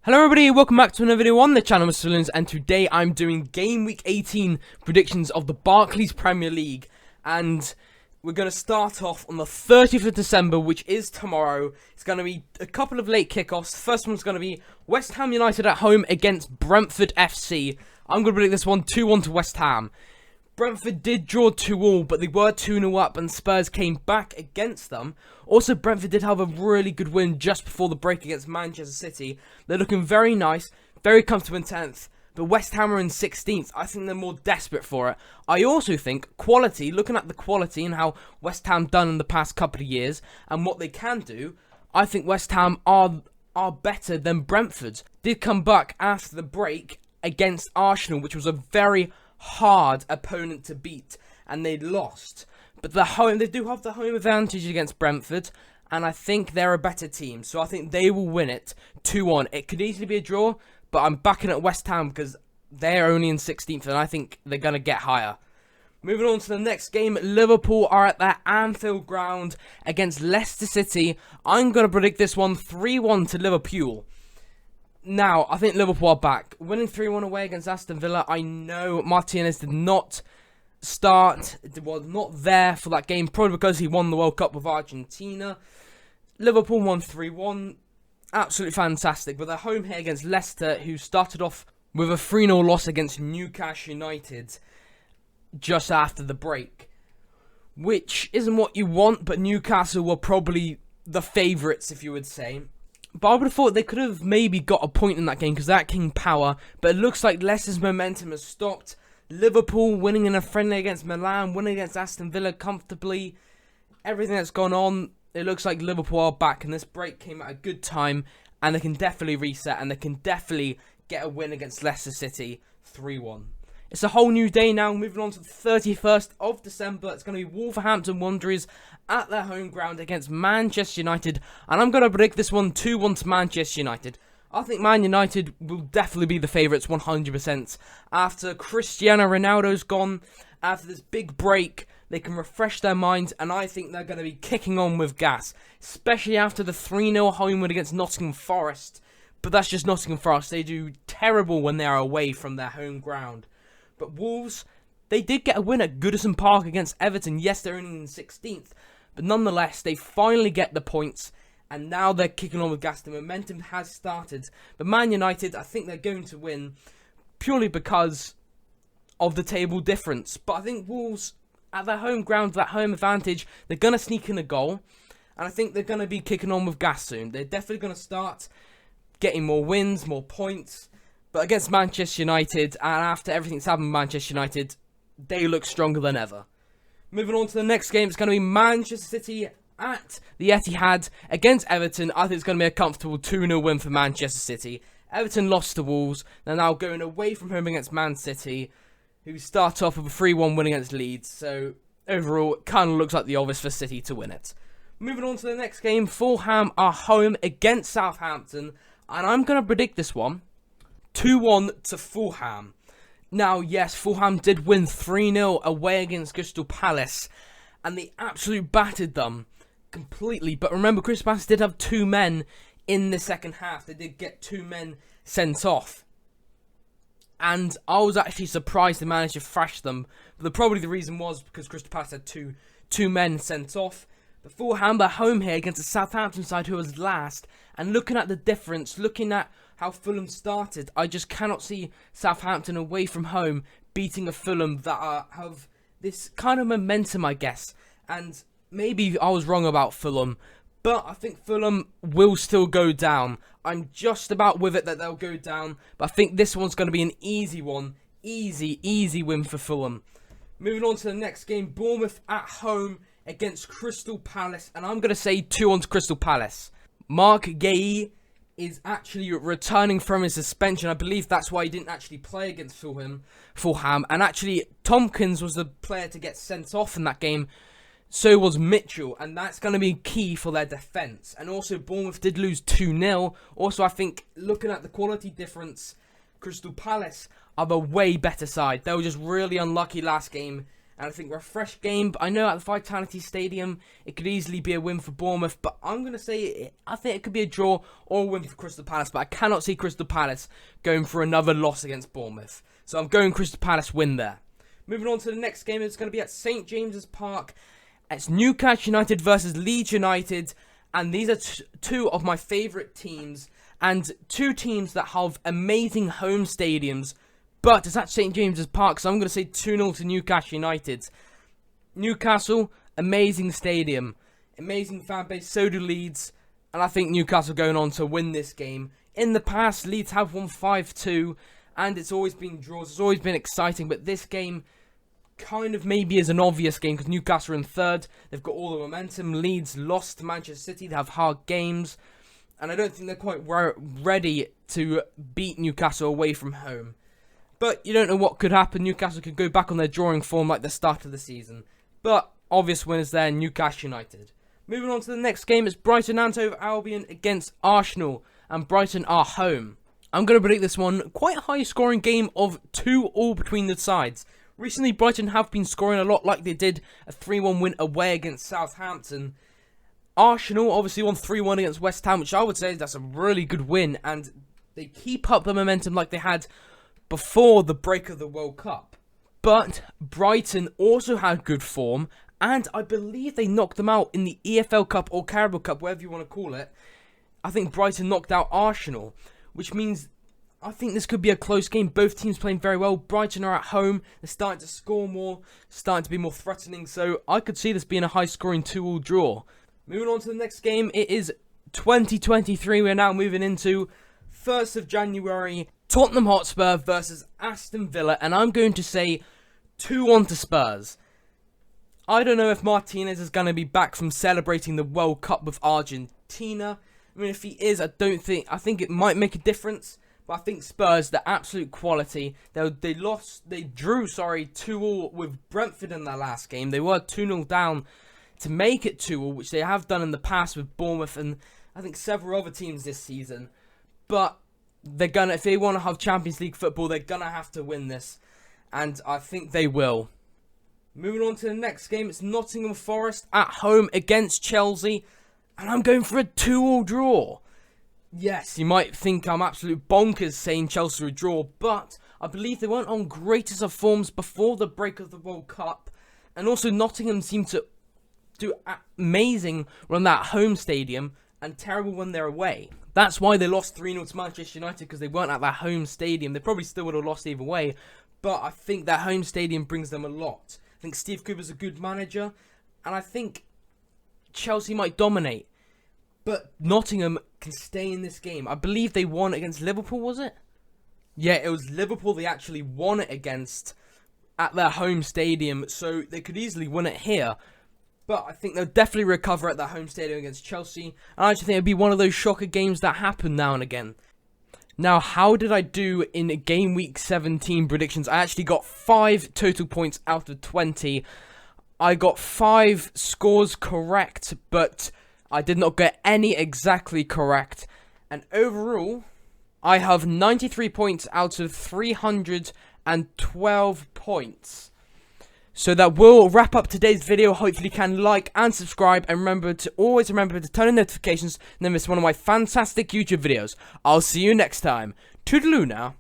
Hello everybody, welcome back to another video on the channel, Mr. Loons, and today I'm doing Game Week 18 predictions of the Barclays Premier League, and we're going to start off on the 30th of December, which is tomorrow. It's going to be a couple of late kickoffs. The first one's going to be West Ham United at home against Brentford FC. I'm going to predict this one 2-1 to West Ham. Brentford did draw 2-2, but they were 2-0 up and Spurs came back against them. Also, Brentford did have a really good win just before the break against Manchester City. They're looking very nice, very comfortable in 10th, but West Ham are in 16th. I think they're more desperate for it. I also think quality, looking at the quality and how West Ham done in the past couple of years and what they can do, I think West Ham are better than Brentford. Did come back after the break against Arsenal, which was a very hard opponent to beat, and they lost. But they do have the home advantage against Brentford, and I think they're a better team, so I think they will win it 2-1. It could easily be a draw, but I'm backing at West Ham because they're only in 16th, and I think they're going to get higher. Moving on to the next game, Liverpool are at their Anfield ground against Leicester City. I'm going to predict this one 3-1 to Liverpool. Now, I think Liverpool are back. Winning 3-1 away against Aston Villa. I know Martinez did not start, was not there for that game, probably because he won the World Cup with Argentina. Liverpool won 3-1. Absolutely fantastic. But they're home here against Leicester, who started off with a 3-0 loss against Newcastle United just after the break, which isn't what you want, but Newcastle were probably the favourites, if you would say. But I would have thought they could have maybe got a point in that game because that King Power. But it looks like Leicester's momentum has stopped. Liverpool winning in a friendly against Milan, winning against Aston Villa comfortably. Everything that's gone on, it looks like Liverpool are back. And this break came at a good time. And they can definitely reset. And they can definitely get a win against Leicester City 3-1. It's a whole new day now. Moving on to the 31st of December. It's going to be Wolverhampton Wanderers at their home ground against Manchester United. And I'm going to predict this one 2-1 to Manchester United. I think Man United will definitely be the favourites 100%. After Cristiano Ronaldo's gone, after this big break, they can refresh their minds. And I think they're going to be kicking on with gas. Especially after the 3-0 home win against Nottingham Forest. But that's just Nottingham Forest. They do terrible when they are away from their home ground. But Wolves, they did get a win at Goodison Park against Everton. Yes, they're only in 16th. But nonetheless, they finally get the points. And now they're kicking on with gas. The momentum has started. But Man United, I think they're going to win. Purely because of the table difference. But I think Wolves, at their home ground, that home advantage, they're going to sneak in a goal. And I think they're going to be kicking on with gas soon. They're definitely going to start getting more wins, more points. But against Manchester United, and after everything's happened with Manchester United, they look stronger than ever. Moving on to the next game, it's going to be Manchester City at the Etihad against Everton. I think it's going to be a comfortable 2-0 win for Manchester City. Everton lost to Wolves. They're now going away from home against Man City, who start off with a 3-1 win against Leeds. So overall, it kind of looks like the obvious for City to win it. Moving on to the next game, Fulham are home against Southampton. And I'm going to predict this one 2-1 to Fulham. Now, yes, Fulham did win 3-0 away against Crystal Palace, and they absolutely battered them completely. But remember, Crystal Palace did have 2 men in the second half. They did get 2 men sent off. And I was actually surprised they managed to thrash them. But probably the reason was because Crystal Palace had two men sent off. But Fulham are home here against the Southampton side who was last. And looking at the difference, looking at how Fulham started, I just cannot see Southampton away from home beating a Fulham that have this kind of momentum, I guess. And maybe I was wrong about Fulham, but I think Fulham will still go down. I'm just about with it that they'll go down, but I think this one's going to be an easy one. Easy win for Fulham. Moving on to the next game, Bournemouth at home against Crystal Palace, and I'm going to say 2-1 to Crystal Palace. Mark Guéhi is actually returning from his suspension. I believe that's why he didn't actually play against Fulham. And actually, Tompkins was the player to get sent off in that game. So was Mitchell. And that's going to be key for their defence. And also, Bournemouth did lose 2-0. Also, I think, looking at the quality difference, Crystal Palace are the way better side. They were just really unlucky last game. And I think we're a fresh game, but I know at the Vitality Stadium, it could easily be a win for Bournemouth. But I'm going to say, I think it could be a draw or a win for Crystal Palace. But I cannot see Crystal Palace going for another loss against Bournemouth. So I'm going Crystal Palace win there. Moving on to the next game, it's going to be at St James's Park. It's Newcastle United versus Leeds United. And these are two of my favourite teams. And two teams that have amazing home stadiums. But it's at St James's Park, so I'm going to say 2-0 to Newcastle United. Newcastle, amazing stadium. Amazing fan base, so do Leeds. And I think Newcastle going on to win this game. In the past, Leeds have won 5-2. And it's always been draws. It's always been exciting. But this game kind of maybe is an obvious game because Newcastle are in third. They've got all the momentum. Leeds lost to Manchester City. They have hard games. And I don't think they're quite ready to beat Newcastle away from home. But you don't know what could happen. Newcastle could go back on their drawing form like the start of the season. But obvious winners there, Newcastle United. Moving on to the next game, it's Brighton and Hove Albion against Arsenal. And Brighton are home. I'm going to predict this one quite a high scoring game of 2-2 between the sides. Recently, Brighton have been scoring a lot like they did a 3-1 win away against Southampton. Arsenal obviously won 3-1 against West Ham, which I would say that's a really good win. And they keep up the momentum like they had before the break of the World Cup. But Brighton also had good form, and I believe they knocked them out in the EFL Cup or Carabao Cup, whatever you want to call it. I think Brighton knocked out Arsenal, which means I think this could be a close game. Both teams playing very well. Brighton are at home. They're starting to score more, starting to be more threatening, so I could see this being a high-scoring 2-2 draw. Moving on to the next game, it is 2023. We're now moving into 1st of January. Tottenham Hotspur versus Aston Villa, and I'm going to say 2-1 to Spurs. I don't know if Martinez is going to be back from celebrating the World Cup with Argentina. I mean, if he is, I think it might make a difference. But I think Spurs, the absolute quality. They drew 2-2 with Brentford in their last game. They were 2-0 down to make it 2-2, which they have done in the past with Bournemouth and I think several other teams this season. But if they want to have Champions League football, they're gonna have to win this, and I think they will. Moving on to the next game, it's Nottingham Forest at home against Chelsea, and I'm going for a 2-2 draw. Yes, you might think I'm absolute bonkers saying Chelsea a draw, but I believe they weren't on greatest of forms before the break of the World Cup, and also Nottingham seemed to do amazing on that home stadium and terrible when they're away. That's why they lost 3-0 to Manchester United, because they weren't at their home stadium. They probably still would have lost either way, but I think that home stadium brings them a lot. I think Steve Cooper's a good manager, and I think Chelsea might dominate. But Nottingham can stay in this game. I believe they won against Liverpool, was it? Yeah, it was Liverpool they actually won it against at their home stadium, so they could easily win it here. But I think they'll definitely recover at their home stadium against Chelsea. And I actually think it'll be one of those shocker games that happen now and again. Now, how did I do in Game Week 17 predictions? I actually got 5 total points out of 20. I got 5 scores correct, but I did not get any exactly correct. And overall, I have 93 points out of 312 points. So that will wrap up today's video. Hopefully you can like and subscribe, and always remember to turn on notifications and then miss one of my fantastic YouTube videos. I'll see you next time. Toodaloo now.